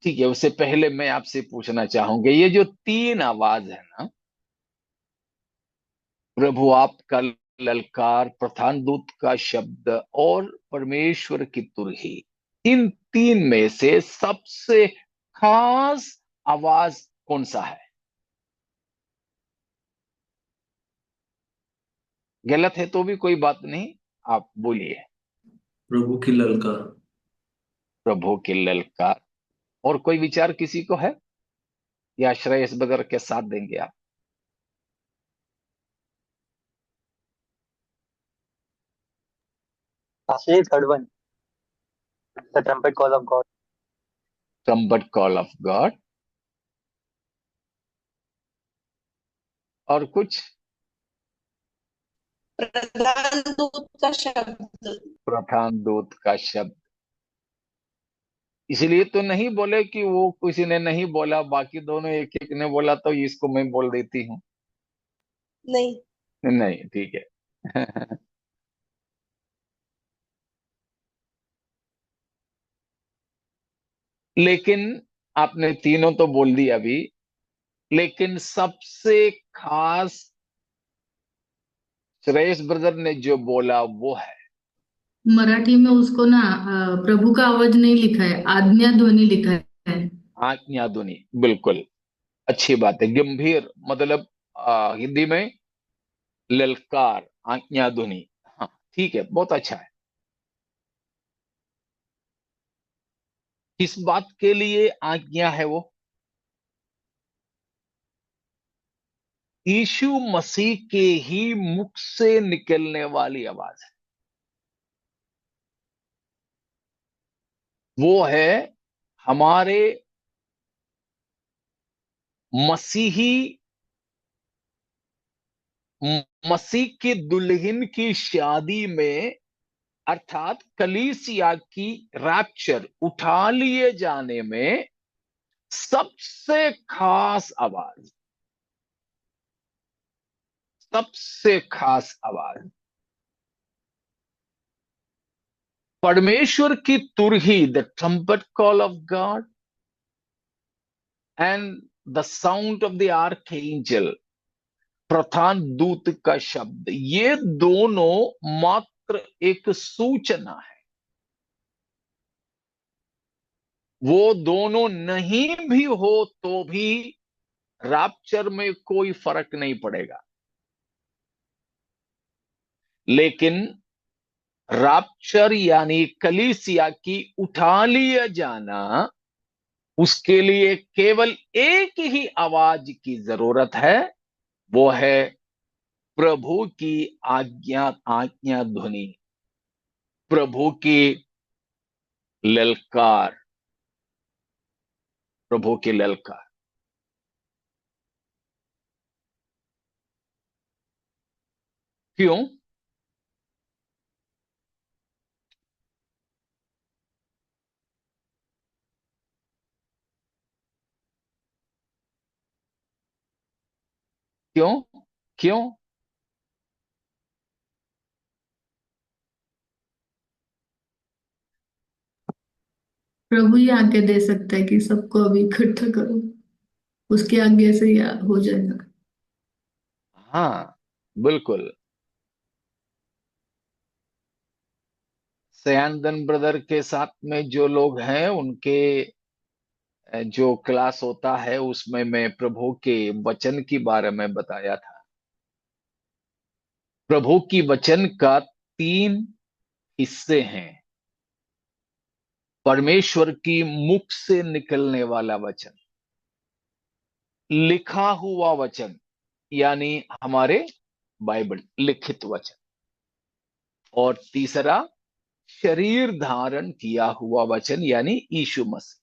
ठीक है, उससे पहले मैं आपसे पूछना चाहूंगा, ये जो 3 आवाज है ना, प्रभु आपका ललकार, प्रधान दूत का शब्द और परमेश्वर की तुरही, इन 3 में से सबसे खास आवाज कौन सा है? गलत है तो भी कोई बात नहीं, आप बोलिए। प्रभु की ललकार। प्रभु की ललकार। और कोई विचार किसी को है, या श्रेयस बदर के साथ देंगे आप? Actually, third one, the trumpet call of God. Trumpet call of God. और कुछ? प्रधान दूत का शब्द। प्रधान दूत का शब्द। इसलिए तो नहीं बोले कि वो किसी ने नहीं बोला, बाकी दोनों एक एक ने बोला तो इसको मैं बोल देती हूँ। नहीं, नहीं, ठीक है। लेकिन आपने तीनों तो बोल दी अभी, लेकिन सबसे खास श्रेयस ब्रदर ने जो बोला वो है। मराठी में उसको ना प्रभु का आवाज नहीं लिखा है, आज्ञा ध्वनि लिखा है। आज्ञा ध्वनि, बिल्कुल अच्छी बात है। गंभीर मतलब हिंदी में ललकार, आज्ञा ध्वनि। हाँ ठीक है, बहुत अच्छा है। किस बात के लिए आज्ञा है वो? यीशु मसीह के ही मुख से निकलने वाली आवाज है। वो है हमारे मसीही, मसीह की दुल्हन की शादी में, अर्थात कलीसिया की रैप्चर, उठा लिए जाने में सबसे खास आवाज, सबसे खास आवाज परमेश्वर की तुरही, the trumpet call of God and the sound of the archangel, प्रधान दूत का शब्द, ये दोनों मात्र एक सूचना है। वो दोनों नहीं भी हो तो भी रैप्चर में कोई फर्क नहीं पड़ेगा। लेकिन राप्चर यानी कलीसिया की उठा लिया जाना, उसके लिए केवल एक ही आवाज की जरूरत है, वो है प्रभु की आज्ञा, आज्ञा ध्वनि, प्रभु की ललकार, प्रभु की ललकार। क्यों? क्यों? क्यों? प्रभु ही आके दे सकता है कि सबको अभी इकट्ठा करो, उसकी आज्ञा से ही हो जाएगा। हाँ, बिल्कुल। सयानदन ब्रदर के साथ में जो लोग हैं, उनके जो क्लास होता है उसमें मैं प्रभु के वचन के बारे में बताया था। प्रभु की वचन का 3 हिस्से हैं। परमेश्वर की मुख से निकलने वाला वचन, लिखा हुआ वचन यानी हमारे बाइबल लिखित वचन, और तीसरा शरीर धारण किया हुआ वचन यानी यीशु मसीह।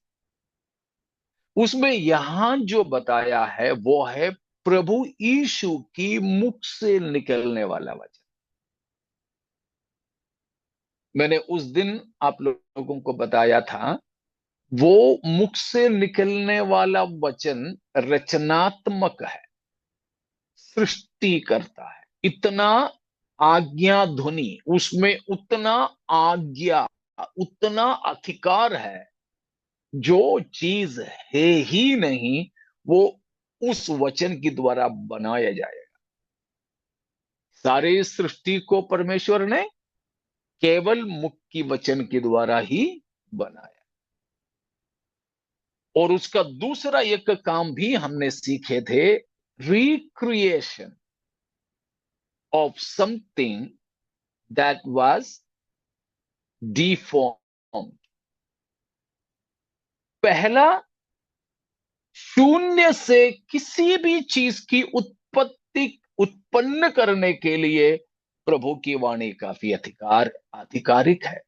उसमें यहां जो बताया है वो है प्रभु यीशु की मुख से निकलने वाला वचन। मैंने उस दिन आप लोगों को बताया था, वो मुख से निकलने वाला वचन रचनात्मक है, सृष्टि करता है। इतना आज्ञा ध्वनि उसमें, उतना आज्ञा, उतना अधिकार है, जो चीज है ही नहीं वो उस वचन के द्वारा बनाया जाएगा। सारी सृष्टि को परमेश्वर ने केवल मुख की वचन के द्वारा ही बनाया। और उसका दूसरा एक काम भी हमने सीखे थे, recreation of something that was deform. पहला, शून्य से किसी भी चीज की उत्पत्ति उत्पन्न करने के लिए प्रभु की वाणी काफी आधिकारिक है।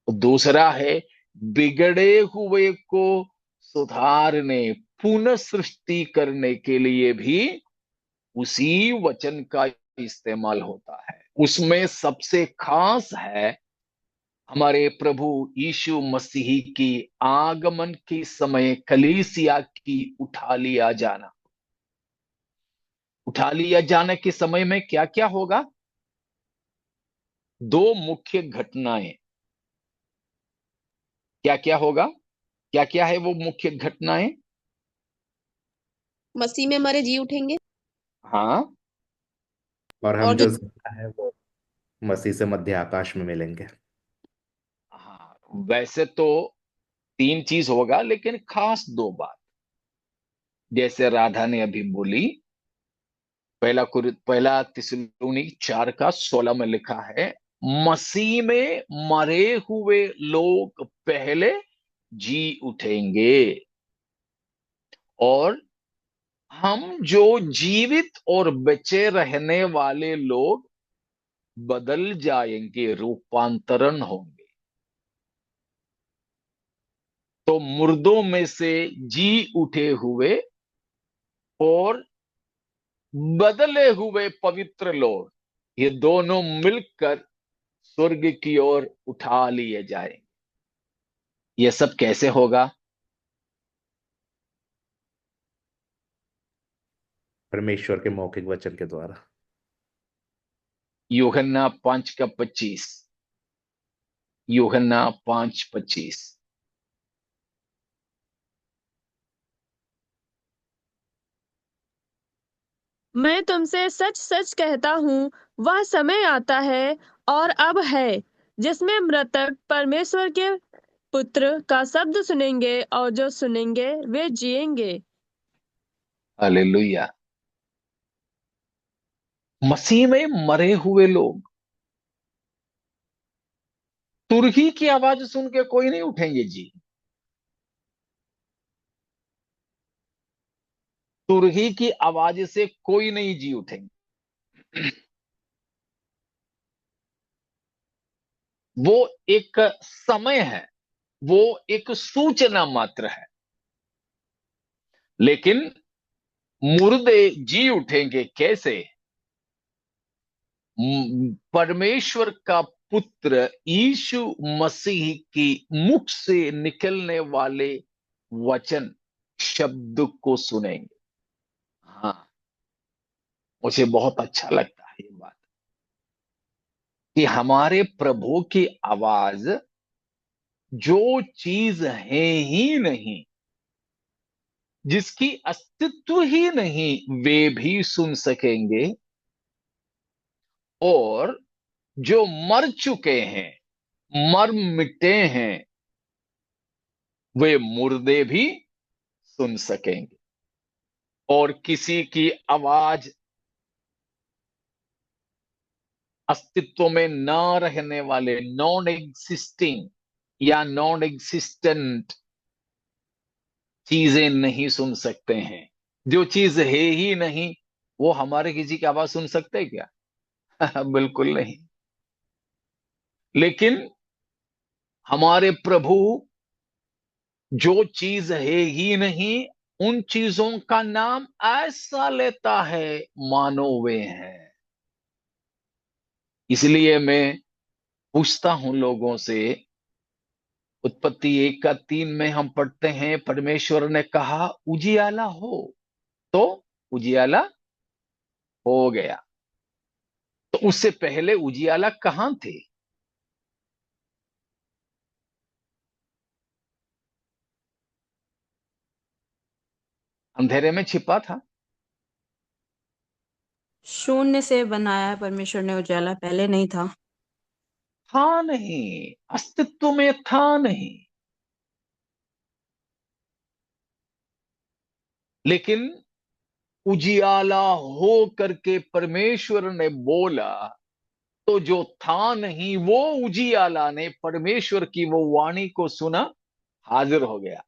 दूसरा है, बिगड़े हुए को सुधारने, पुनः सृष्टि करने के लिए भी उसी वचन का इस्तेमाल होता है। उसमें सबसे खास है हमारे प्रभु यीशु मसीह की आगमन के समय कलीसिया की उठा लिया जाना। उठा लिया जाने के समय में क्या क्या होगा? 2 मुख्य घटनाएं। क्या क्या होगा? क्या क्या है वो मुख्य घटनाएं? मसीह में मरे जी उठेंगे, हाँ, और और हम जो जो जिंदा है वो मसीह से मध्य आकाश में मिलेंगे। हाँ, वैसे तो 3 चीज होगा, लेकिन खास 2 बात, जैसे राधा ने अभी बोली। पहला थिस्सलुनी 4:16 में लिखा है, मसीह में मरे हुए लोग पहले जी उठेंगे, और हम जो जीवित और बचे रहने वाले लोग बदल जाएंगे, रूपांतरण होंगे। तो मुर्दों में से जी उठे हुए और बदले हुए पवित्र लोग, ये दोनों मिलकर स्वर्ग की ओर उठा लिए जाएंगे। ये सब कैसे होगा? परमेश्वर के मौखिक वचन के द्वारा। यूहन्ना 5:25। यूहन्ना 5:25। मैं तुमसे सच सच कहता हूँ, वह समय आता है और अब है, जिसमें मृतक परमेश्वर के पुत्र का शब्द सुनेंगे, और जो सुनेंगे वे जिएंगे। हालेलुया। मसीह में मरे हुए लोग तुरही की आवाज सुन के कोई नहीं उठेंगे जी। तुरही की आवाज से कोई नहीं जी उठेंगे। वो एक समय है, वो एक सूचना मात्र है। लेकिन मुर्दे जी उठेंगे कैसे? परमेश्वर का पुत्र यीशु मसीह की मुख से निकलने वाले वचन, शब्द को सुनेंगे। हाँ, मुझे बहुत अच्छा लगता है ये बात कि हमारे प्रभु की आवाज, जो चीज है ही नहीं, जिसकी अस्तित्व ही नहीं, वे भी सुन सकेंगे। और जो मर चुके हैं, मर मिटे हैं, वे मुर्दे भी सुन सकेंगे। और किसी की आवाज अस्तित्व में न रहने वाले, नॉन एग्जिस्टिंग या नॉन एग्जिस्टेंट चीजें नहीं सुन सकते हैं। जो चीज है ही नहीं, वो हमारे किसी की आवाज सुन सकते हैं क्या? बिल्कुल नहीं। लेकिन हमारे प्रभु जो चीज है ही नहीं, उन चीजों का नाम ऐसा लेता है मानो वे हैं। इसलिए मैं पूछता हूं लोगों से, उत्पत्ति 1:3 में हम पढ़ते हैं, परमेश्वर ने कहा उजियाला हो, तो उजियाला हो गया। तो उससे पहले उजियाला कहां थे? अंधेरे में छिपा था। शून्य से बनाया परमेश्वर ने उजाला, पहले नहीं था। था नहीं, अस्तित्व में था नहीं। लेकिन उजियाला हो करके परमेश्वर ने बोला, तो जो था नहीं वो उजियाला ने परमेश्वर की वो वाणी को सुना, हाजिर हो गया।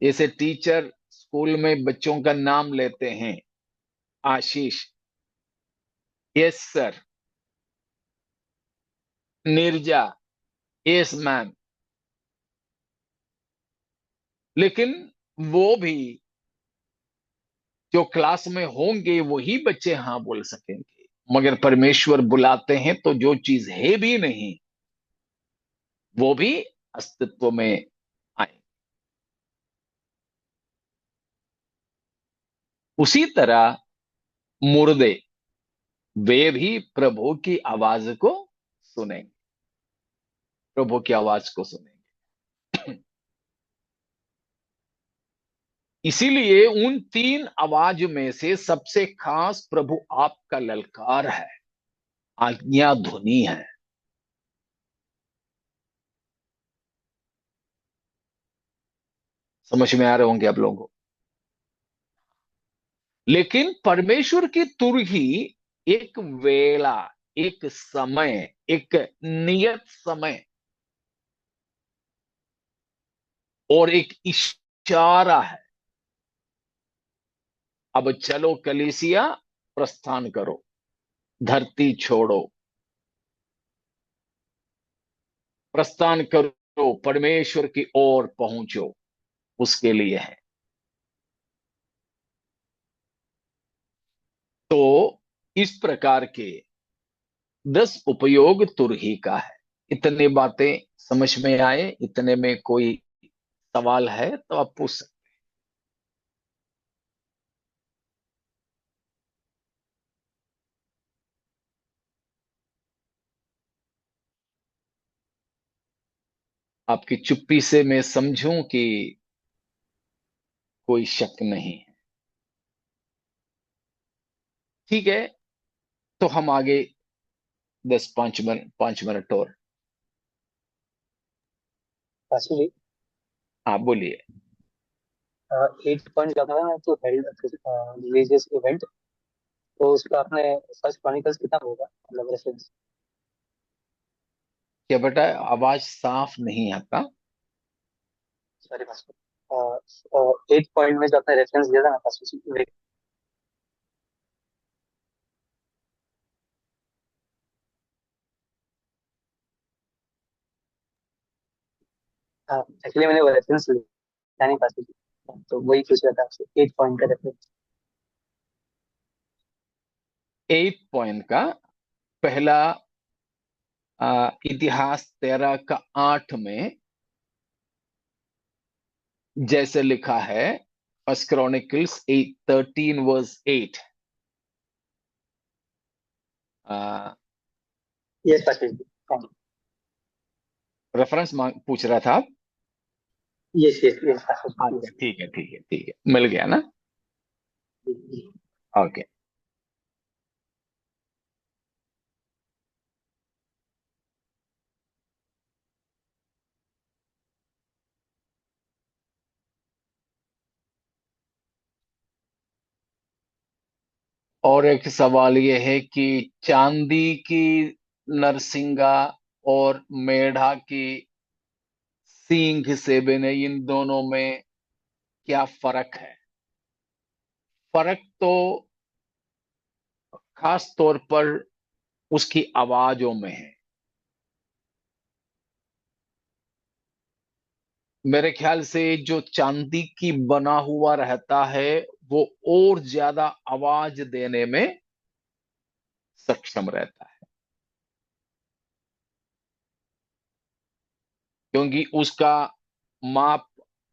जैसे टीचर स्कूल में बच्चों का नाम लेते हैं, Ashish, yes sir, Nirja, yes ma'am. लेकिन वो भी जो क्लास में होंगे वही बच्चे हाँ बोल सकेंगे। मगर परमेश्वर बुलाते हैं तो जो चीज है भी नहीं, वो भी अस्तित्व में आए। उसी तरह मुर्दे, वे भी प्रभु की आवाज को सुनेंगे, प्रभु की आवाज को सुनेंगे। इसीलिए उन तीन आवाज में से सबसे खास प्रभु आपका ललकार है, आज्ञा ध्वनि है। समझ में आ रहे होंगे आप लोगों को। लेकिन परमेश्वर की तुरही एक वेला, एक समय, एक नियत समय और एक इशारा है। अब चलो कलीसिया, प्रस्थान करो, धरती छोड़ो, प्रस्थान करो, परमेश्वर की ओर पहुंचो, उसके लिए है। तो इस प्रकार के 10 उपयोग तुरही का है। इतनी बातें समझ में आए? इतने में कोई सवाल है तो आप पूछ सकते। आपकी चुप्पी से मैं समझूं कि कोई शक नहीं है। ठीक है, तो हम आगे 5 मिनट और। पास्टर जी, हाँ बोलिए। 8 पॉइंट लगा है तो हेल्ड रिलीजियस इवेंट, तो उसका आपने फर्स्ट क्रॉनिकल्स कितना होगा, मतलब रेफरेंस? क्या बेटा, आवाज साफ नहीं आता? सॉरी पास्टर, 8 पॉइंट में जो आपने रेफरेंस दिया था ना पास्टर जी, एक्चुअली मैंने वो रेफरेंस लिया नहीं पास्टर जी, तो वही पूछ रहा था आपसे 8 पॉइंट का रेफरेंस। 8 पॉइंट का पहला इतिहास 13 का 8 में जैसे लिखा है, first Chronicles 13 verse 8। Yes pastor ji, thank reference पूछ रहा था आप? You. Yes yes yes pastor ji, अच्छा, yes, ठीक है ठीक है ठीक है, मिल गया ना? जी, जी। ओके। और एक सवाल ये है कि चांदी की नरसिंगा और मेढ़ा की सींग से बने इन दोनों में क्या फर्क है? फर्क तो खास तौर पर उसकी आवाजों में है। मेरे ख्याल से जो चांदी की बना हुआ रहता है वो और ज्यादा आवाज देने में सक्षम रहता है, क्योंकि उसका माप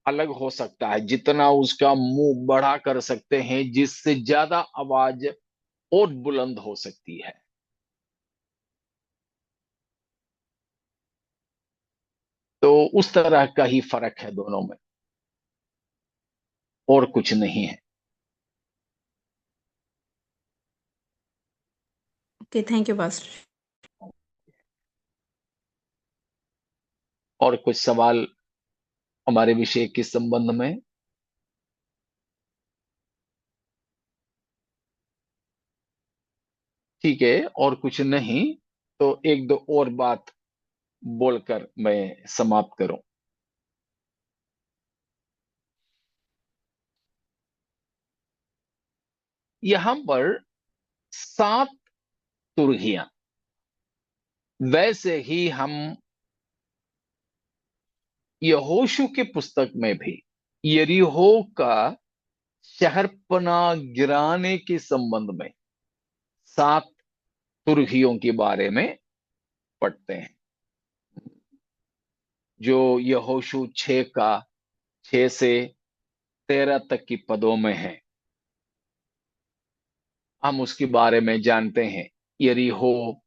अलग हो सकता है। जितना उसका मुंह बढ़ा कर सकते हैं, जिससे ज्यादा आवाज और बुलंद हो सकती है। तो उस तरह का ही फर्क है दोनों में, और कुछ नहीं है। Okay, thank you pastor. और कुछ सवाल हमारे विषय के संबंध में? ठीक है, और कुछ नहीं तो एक दो और बात बोलकर मैं समाप्त करूं। यहां पर 7 तुरहियां, वैसे ही हम यहोशू की पुस्तक में भी यरीहो का शहरपना गिराने के संबंध में 7 तुरहियों के बारे में पढ़ते हैं, जो यहोशू 6 का 6 से 13 तक की पदों में है। हम उसके बारे में जानते हैं। यरीहो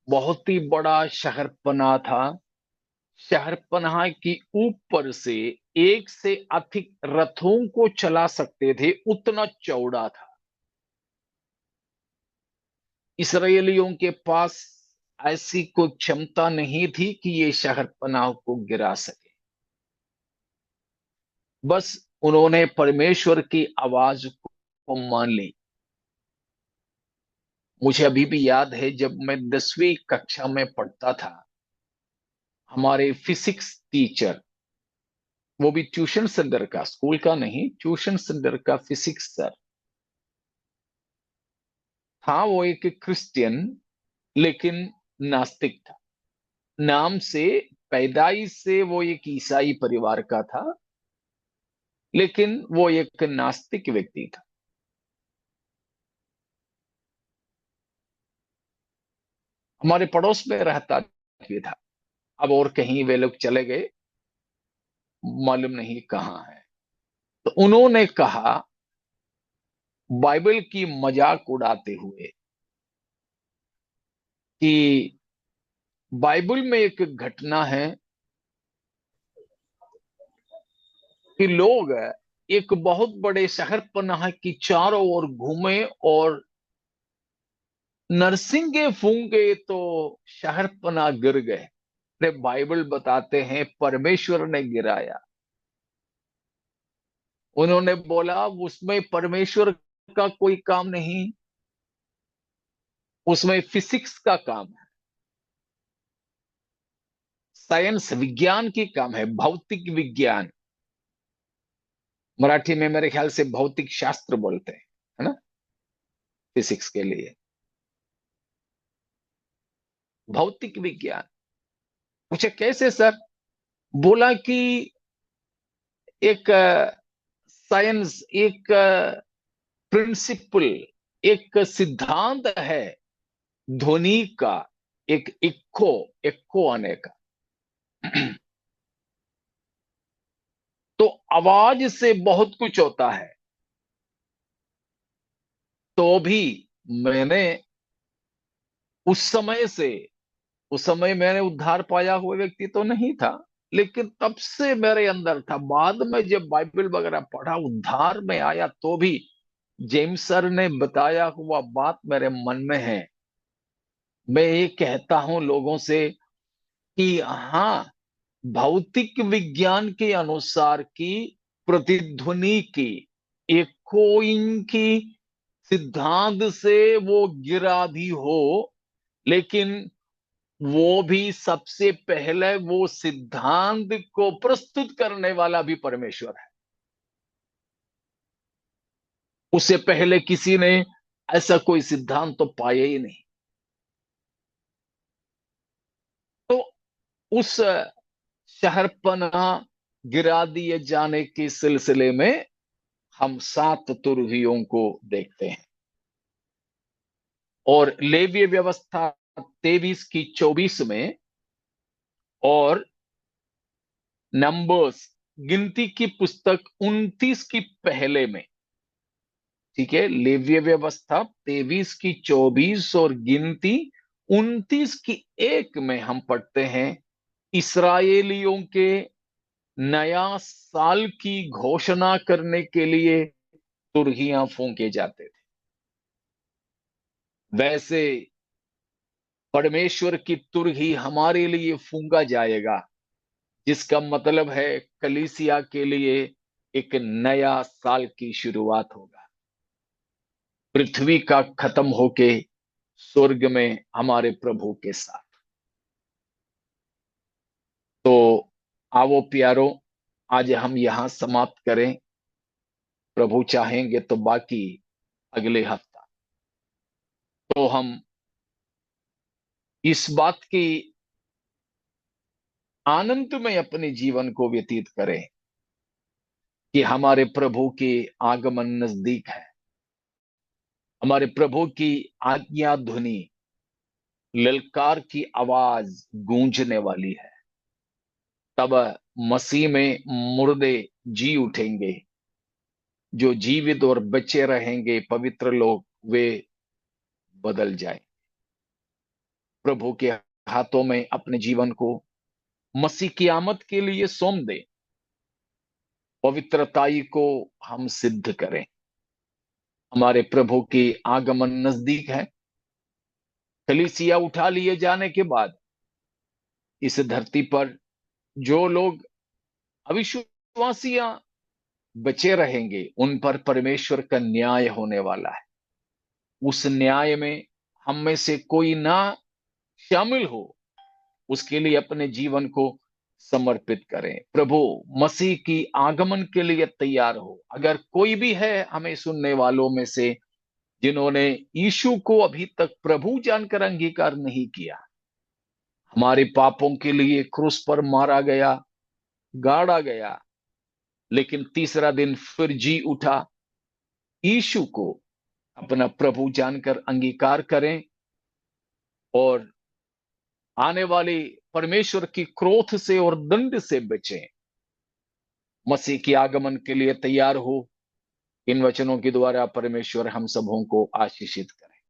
बहुत ही बड़ा शहरपना था। शहरपनाह की ऊपर से एक से अधिक रथों को चला सकते थे, उतना चौड़ा था। इसराइलियों के पास ऐसी कोई क्षमता नहीं थी कि ये शहरपनाह को गिरा सके। बस उन्होंने परमेश्वर की आवाज को मान ली। मुझे अभी भी याद है, जब मैं 10वीं कक्षा में पढ़ता था, हमारे फिजिक्स टीचर, वो भी ट्यूशन सेंटर का, स्कूल का नहीं, ट्यूशन सेंटर का फिजिक्स सर था। वो एक क्रिश्चियन लेकिन नास्तिक था। नाम से, पैदाइश से वो एक ईसाई परिवार का था, लेकिन वो एक नास्तिक व्यक्ति था। हमारे पड़ोस में रहता भी था। अब और कहीं वे लोग चले गए, मालूम नहीं कहाँ है। तो उन्होंने कहा, बाइबल की मजाक उड़ाते हुए, कि बाइबल में एक घटना है कि लोग एक बहुत बड़े शहर पनाह की चारों ओर घूमे और नरसिंगे फूंके तो शहर पनाह गिर गए। अरे बाइबल बताते हैं परमेश्वर ने गिराया। उन्होंने बोला, उसमें परमेश्वर का कोई काम नहीं, उसमें फिजिक्स का काम है। साइंस विज्ञान की काम है, भौतिक विज्ञान। मराठी में मेरे ख्याल से भौतिक शास्त्र बोलते हैं, है ना, फिजिक्स के लिए भौतिक विज्ञान। पूछे कैसे सर? बोला कि एक साइंस, एक प्रिंसिपल, एक सिद्धांत है ध्वनि का, एक इक्को, इक्को आने का। तो आवाज से बहुत कुछ होता है। तो भी मैंने उस समय मैंने उद्धार पाया हुआ व्यक्ति तो नहीं था, लेकिन तब से मेरे अंदर था। बाद में जब बाइबल वगैरह पढ़ा, उद्धार में आया, तो भी जेम्स सर ने बताया हुआ बात मेरे मन में है। मैं ये कहता हूं लोगों से कि हाँ, भौतिक विज्ञान के अनुसार की प्रतिध्वनि की, इकोइंग की सिद्धांत से वो गिरा भी हो, लेकिन वो भी सबसे पहले वो सिद्धांत को प्रस्तुत करने वाला भी परमेश्वर है। उससे पहले किसी ने ऐसा कोई सिद्धांत तो पाया ही नहीं। तो उस शहरपना गिरा दिए जाने के सिलसिले में हम 7 तुरहियों को देखते हैं। और लेवीय व्यवस्था 23 की 24 में और नंबर्स, गिनती की पुस्तक 29 की पहले में, ठीक है, लेवीय व्यवस्था 23 की 24 और गिनती 29 की 1 में हम पढ़ते हैं, इस्राएलियों के नया साल की घोषणा करने के लिए तुरहियां फूंके जाते थे। वैसे परमेश्वर की तुरही हमारे लिए फूंका जाएगा, जिसका मतलब है कलीसिया के लिए एक नया साल की शुरुआत होगा। पृथ्वी का खत्म होके स्वर्ग में हमारे प्रभु के साथ। तो आओ प्यारो, आज हम यहां समाप्त करें। प्रभु चाहेंगे तो बाकी अगले हफ्ता तो हम इस बात की आनंद में अपने जीवन को व्यतीत करें कि हमारे प्रभु के आगमन नजदीक है। हमारे प्रभु की आज्ञा ध्वनि, ललकार की आवाज गूंजने वाली है। तब मसीह में मुर्दे जी उठेंगे, जो जीवित और बचे रहेंगे पवित्र लोग, वे बदल जाए। प्रभु के हाथों में अपने जीवन को मसीह की आमद के लिए सौंप दें। पवित्रताई को हम सिद्ध करें। हमारे प्रभु की आगमन नजदीक है। कलीसिया उठा लिए जाने के बाद इस धरती पर जो लोग अविश्वासियां बचे रहेंगे, उन पर परमेश्वर का न्याय होने वाला है। उस न्याय में हम में से कोई ना शामिल हो, उसके लिए अपने जीवन को समर्पित करें। प्रभु मसीह की आगमन के लिए तैयार हो। अगर कोई भी है हमें सुनने वालों में से जिन्होंने यीशु को अभी तक प्रभु जानकर अंगीकार नहीं किया, हमारे पापों के लिए क्रूस पर मारा गया, गाड़ा गया, लेकिन तीसरा दिन फिर जी उठा, यीशु को अपना प्रभु जानकर अंगीकार करें और आने वाली परमेश्वर की क्रोध से और दंड से बचें। मसीह की आगमन के लिए तैयार हो। इन वचनों के द्वारा परमेश्वर हम सबों को आशीषित करे।